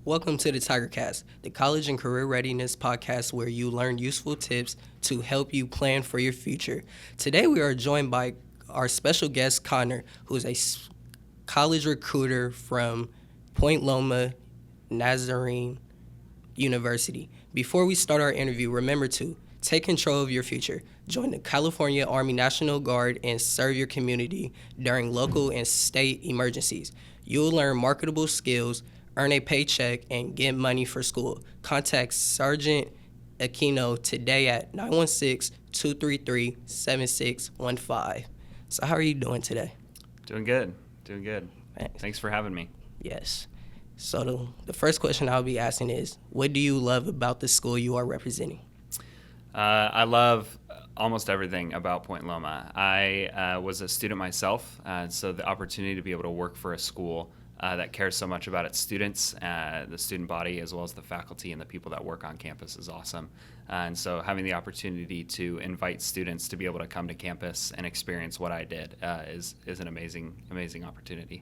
Welcome to the TigerCast, the college and career readiness podcast where you learn useful tips to help you plan for your future. Today we are joined by our special guest, Connor, who is a college recruiter from Point Loma Nazarene University. Before we start our interview, remember to take control of your future. Join the California Army National Guard and serve your community during local and state emergencies. You'll learn marketable skills, earn a paycheck, and get money for school. Contact Sergeant Aquino today at 916-233-7615. So how are you doing today? Doing good. Thanks. Thanks for having me. Yes. So the first question I'll be asking is, what do you love about the school you are representing? I love almost everything about Point Loma. I was a student myself, so the opportunity to be able to work for a school that cares so much about its students, the student body, as well as the faculty and the people that work on campus is awesome. And so having the opportunity to invite students to be able to come to campus and experience what I did is an amazing opportunity.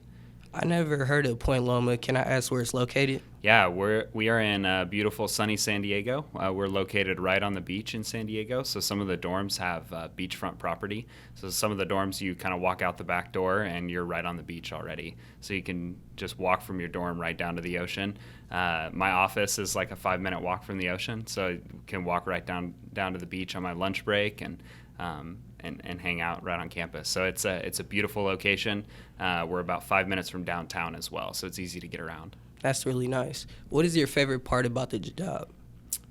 I never heard of Point Loma. Can I ask where it's located? Yeah, we are in beautiful sunny San Diego. We're located right on the beach in San Diego, so some of the dorms have beachfront property. So some of the dorms you kind of walk out the back door and you're right on the beach already. So you can just walk from your dorm right down to the ocean. My office is like a 5-minute walk from the ocean, so I can walk right down to the beach on my lunch break and hang out right on campus. So it's a beautiful location. We're about 5 minutes from downtown as well, so it's easy to get around. That's really nice. What is your favorite part about the job?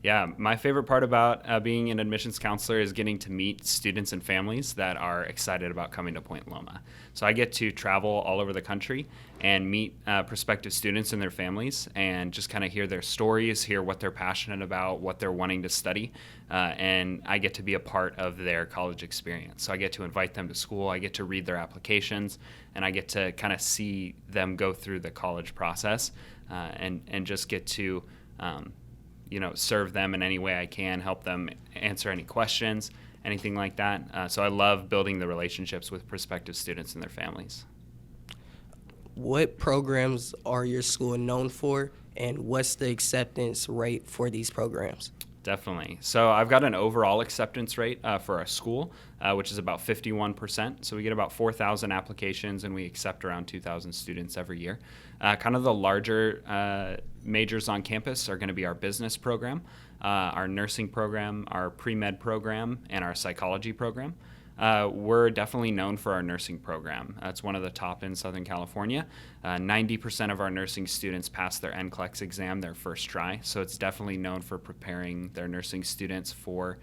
Yeah, my favorite part about being an admissions counselor is getting to meet students and families that are excited about coming to Point Loma. So I get to travel all over the country and meet prospective students and their families and just kind of hear their stories, hear what they're passionate about, what they're wanting to study, and I get to be a part of their college experience. So I get to invite them to school, I get to read their applications, and I get to kind of see them go through the college process and just get to serve them in any way I can, help them answer any questions, anything like that. So I love building the relationships with prospective students and their families. What programs are your school known for, and what's the acceptance rate for these programs? Definitely. So I've got an overall acceptance rate for our school, which is about 51%. So we get about 4,000 applications, and we accept around 2,000 students every year. Kind of the larger majors on campus are going to be our business program, our nursing program, our pre-med program, and our psychology program. We're definitely known for our nursing program. It's one of the top in Southern California. 90% of our nursing students pass their NCLEX exam their first try, so it's definitely known for preparing their nursing students for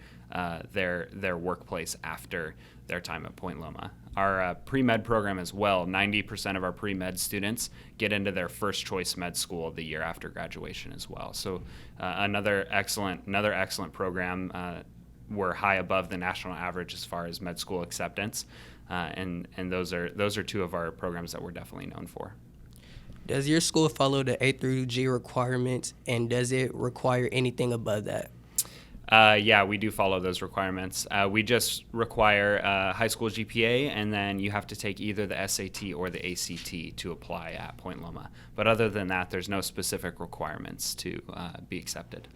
their workplace after their time at Point Loma. Our pre-med program as well, 90% of our pre-med students get into their first choice med school the year after graduation as well. So another excellent program. We're high above the national average as far as med school acceptance, and those are two of our programs that we're definitely known for. Does your school follow the A through G requirements, and does it require anything above that? Yeah, we do follow those requirements. We just require a high school GPA, and then you have to take either the SAT or the ACT to apply at Point Loma. But other than that, there's no specific requirements to be accepted.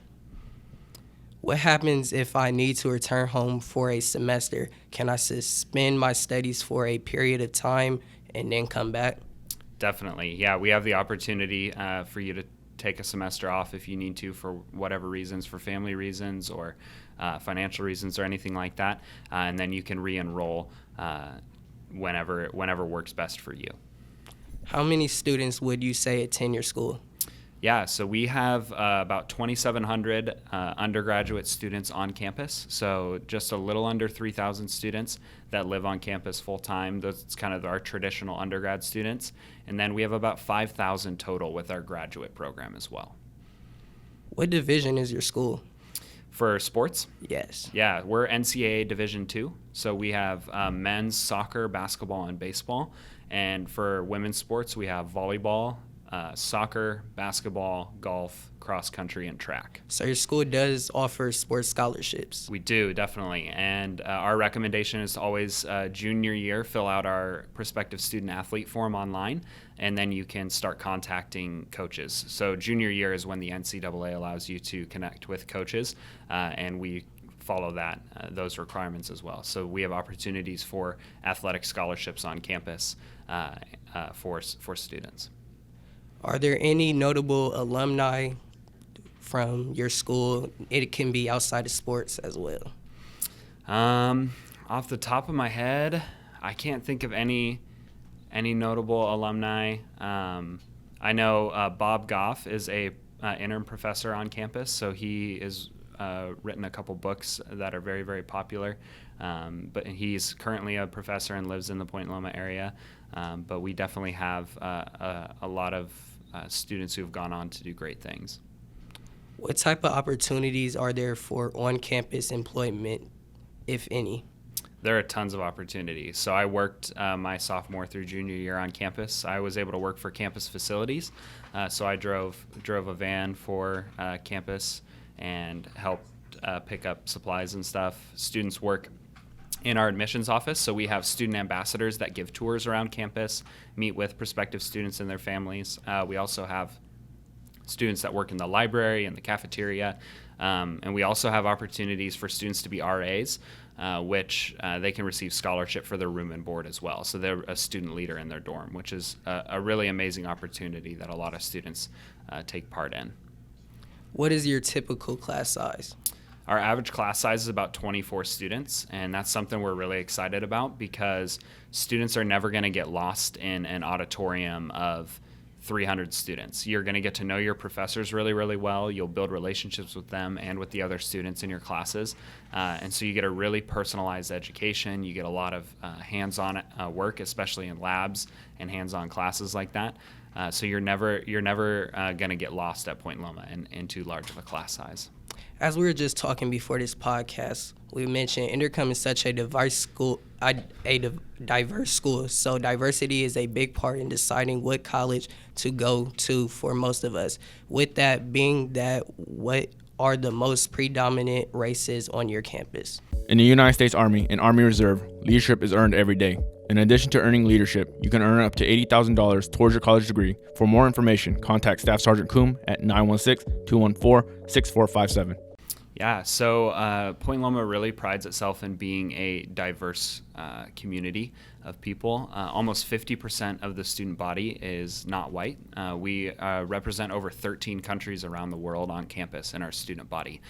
What happens if I need to return home for a semester? Can I suspend my studies for a period of time and then come back? Definitely. Yeah, we have the opportunity for you to take a semester off if you need to for whatever reasons, for family reasons or financial reasons or anything like that. And then you can re-enroll whenever works best for you. How many students would you say attend your school? Yeah, so we have about 2,700 undergraduate students on campus, so just a little under 3,000 students that live on campus full-time. That's kind of our traditional undergrad students. And then we have about 5,000 total with our graduate program as well. What division is your school? For sports? Yes. Yeah, we're NCAA Division II, so we have men's soccer, basketball, and baseball. And for women's sports, we have volleyball, soccer, basketball, golf, cross country, and track. So your school does offer sports scholarships. We do, definitely. And our recommendation is always junior year, fill out our prospective student athlete form online, and then you can start contacting coaches. So junior year is when the NCAA allows you to connect with coaches, and we follow those requirements as well. So we have opportunities for athletic scholarships on campus for students. Are there any notable alumni from your school? It can be outside of sports as well. Off the top of my head, I can't think of any notable alumni. I know Bob Goff is a interim professor on campus, so he has written a couple books that are very, very popular. But he's currently a professor and lives in the Point Loma area. But we definitely have a lot of students who have gone on to do great things. What type of opportunities are there for on-campus employment, if any? There are tons of opportunities. So I worked my sophomore through junior year on campus. I was able to work for campus facilities. So I drove a van for campus and helped pick up supplies and stuff. Students work in our admissions office, so we have student ambassadors that give tours around campus, meet with prospective students and their families. We also have students that work in the library and the cafeteria, and we also have opportunities for students to be RAs, which they can receive scholarship for their room and board as well. So they're a student leader in their dorm, which is a really amazing opportunity that a lot of students take part in. What is your typical class size? Our average class size is about 24 students, and that's something we're really excited about because students are never going to get lost in an auditorium of 300 students. You're going to get to know your professors really, really well. You'll build relationships with them and with the other students in your classes. And so you get a really personalized education. You get a lot of hands-on work, especially in labs and hands-on classes like that. So you're never going to get lost at Point Loma in too large of a class size. As we were just talking before this podcast, we mentioned Inderkum is such a diverse school. So diversity is a big part in deciding what college to go to for most of us. With that being that, what are the most predominant races on your campus? In the United States Army and Army Reserve, leadership is earned every day. In addition to earning leadership, you can earn up to $80,000 towards your college degree. For more information, contact Staff Sergeant Kum at 916-214-6457. Yeah, so Point Loma really prides itself in being a diverse community of people. Almost 50% of the student body is not white. We represent over 13 countries around the world on campus in our student body.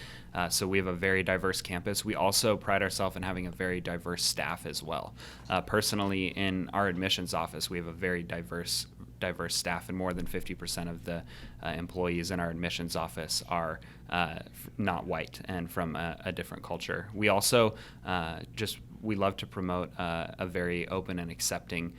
So we have a very diverse campus. We also pride ourselves in having a very diverse staff as well. Personally, in our admissions office, we have a very diverse staff, and more than 50% of the employees in our admissions office are not white and from a different culture. We also we love to promote a very open and accepting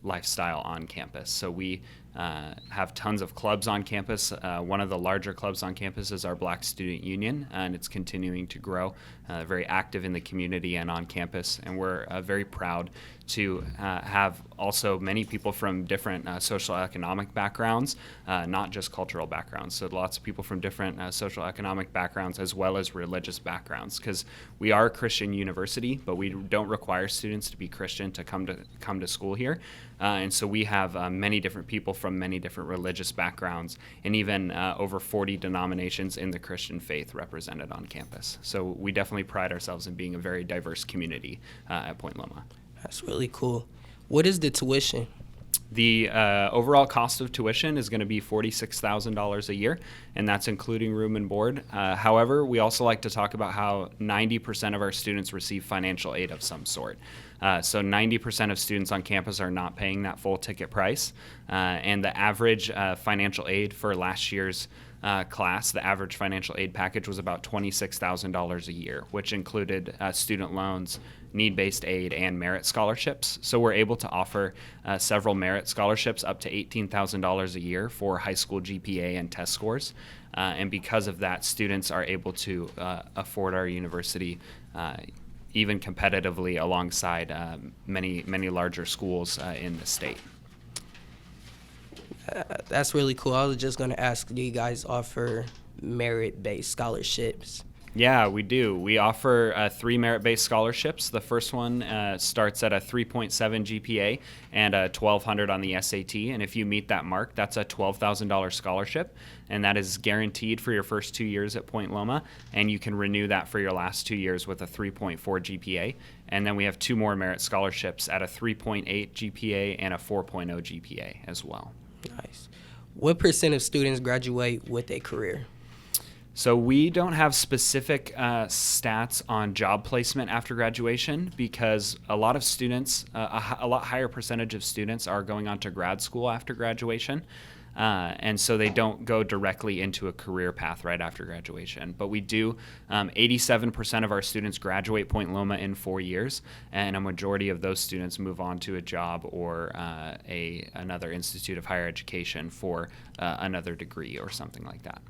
lifestyle on campus. So we have tons of clubs on campus. One of the larger clubs on campus is our Black Student Union, and it's continuing to grow, very active in the community and on campus. And we're very proud to have also many people from different social economic backgrounds, not just cultural backgrounds. So lots of people from different social economic backgrounds as well as religious backgrounds, because we are a Christian university, but we don't require students to be Christian to come to school here. And so we have many different people from many different religious backgrounds, and even over 40 denominations in the Christian faith represented on campus. So we definitely pride ourselves in being a very diverse community at Point Loma. That's really cool. What is the tuition? The overall cost of tuition is going to be $46,000 a year, and that's including room and board. However, we also like to talk about how 90% of our students receive financial aid of some sort. So 90% of students on campus are not paying that full ticket price, and the average financial aid for last year's class, the average financial aid package was about $26,000 a year, which included student loans, need-based aid, and merit scholarships. So we're able to offer several merit scholarships up to $18,000 a year for high school GPA and test scores. And because of that, students are able to afford our university even competitively alongside many larger schools in the state. That's really cool. I was just going to ask, do you guys offer merit-based scholarships? Yeah, we do. We offer 3 merit-based scholarships. The first one starts at a 3.7 GPA and a 1,200 on the SAT. And if you meet that mark, that's a $12,000 scholarship. And that is guaranteed for your first 2 years at Point Loma. And you can renew that for your last 2 years with a 3.4 GPA. And then we have 2 more merit scholarships at a 3.8 GPA and a 4.0 GPA as well. Nice. What percent of students graduate with a career? So we don't have specific stats on job placement after graduation because a lot of students, a lot higher percentage of students are going on to grad school after graduation. And so they don't go directly into a career path right after graduation. But we do, 87% of our students graduate Point Loma in 4 years, and a majority of those students move on to a job or another institute of higher education for another degree or something like that.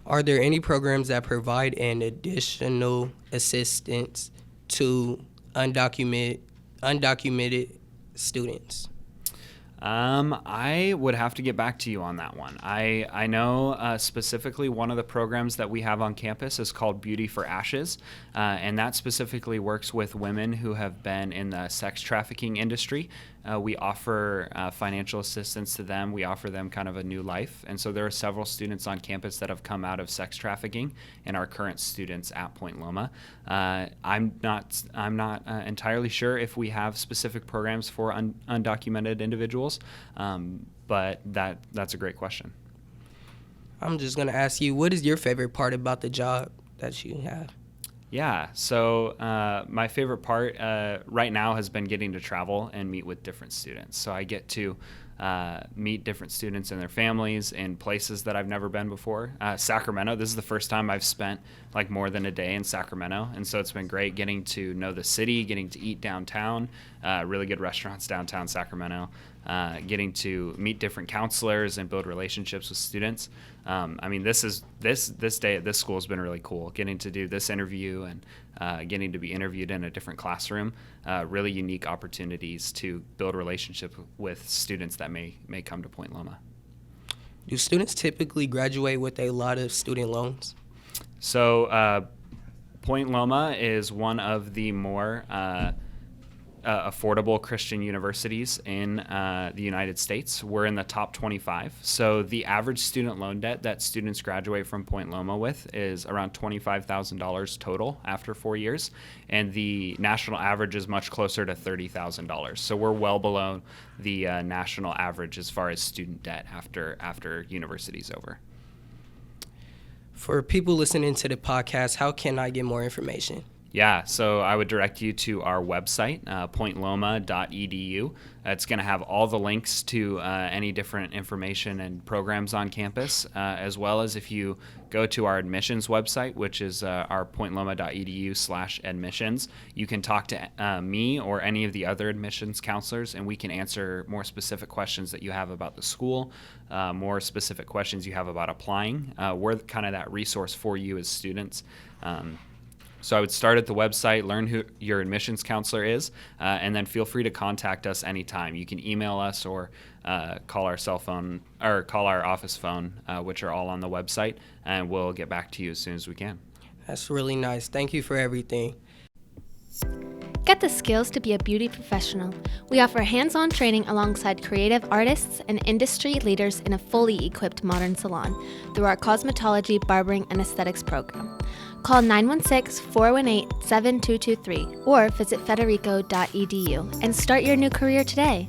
Are there any programs that provide an additional assistance to undocumented students? I would have to get back to you on that one. I know specifically one of the programs that we have on campus is called Beauty for Ashes, and that specifically works with women who have been in the sex trafficking industry. We offer financial assistance to them. We offer them kind of a new life. And so there are several students on campus that have come out of sex trafficking and are current students at Point Loma. I'm not entirely sure if we have specific programs for undocumented individuals, but that's a great question. I'm just going to ask you, what is your favorite part about the job that you have? Yeah, so my favorite part right now has been getting to travel and meet with different students. So I get to meet different students and their families in places that I've never been before. Sacramento, this is the first time I've spent like more than a day in Sacramento. And so it's been great getting to know the city, getting to eat downtown, really good restaurants downtown Sacramento, getting to meet different counselors and build relationships with students. I mean, this day at this school has been really cool. Getting to do this interview and getting to be interviewed in a different classroom, really unique opportunities to build relationships with students that may come to Point Loma. Do students typically graduate with a lot of student loans? So Point Loma is one of the more affordable Christian universities in the United States. We're in the top 25. So the average student loan debt that students graduate from Point Loma with is around $25,000 total after 4 years. And the national average is much closer to $30,000. So we're well below the national average as far as student debt after university's over. For people listening to the podcast, how can I get more information? Yeah, so I would direct you to our website, pointloma.edu. It's going to have all the links to any different information and programs on campus, as well as if you go to our admissions website, which is our pointloma.edu/admissions, you can talk to me or any of the other admissions counselors, and we can answer more specific questions that you have about the school, more specific questions you have about applying. We're kind of that resource for you as students. So I would start at the website, learn who your admissions counselor is, and then feel free to contact us anytime. You can email us or call our cell phone or call our office phone, which are all on the website, and we'll get back to you as soon as we can. That's really nice. Thank you for everything. Get the skills to be a beauty professional. We offer hands-on training alongside creative artists and industry leaders in a fully equipped modern salon through our cosmetology, barbering, and aesthetics program. Call 916-418-7223 or visit federico.edu and start your new career today.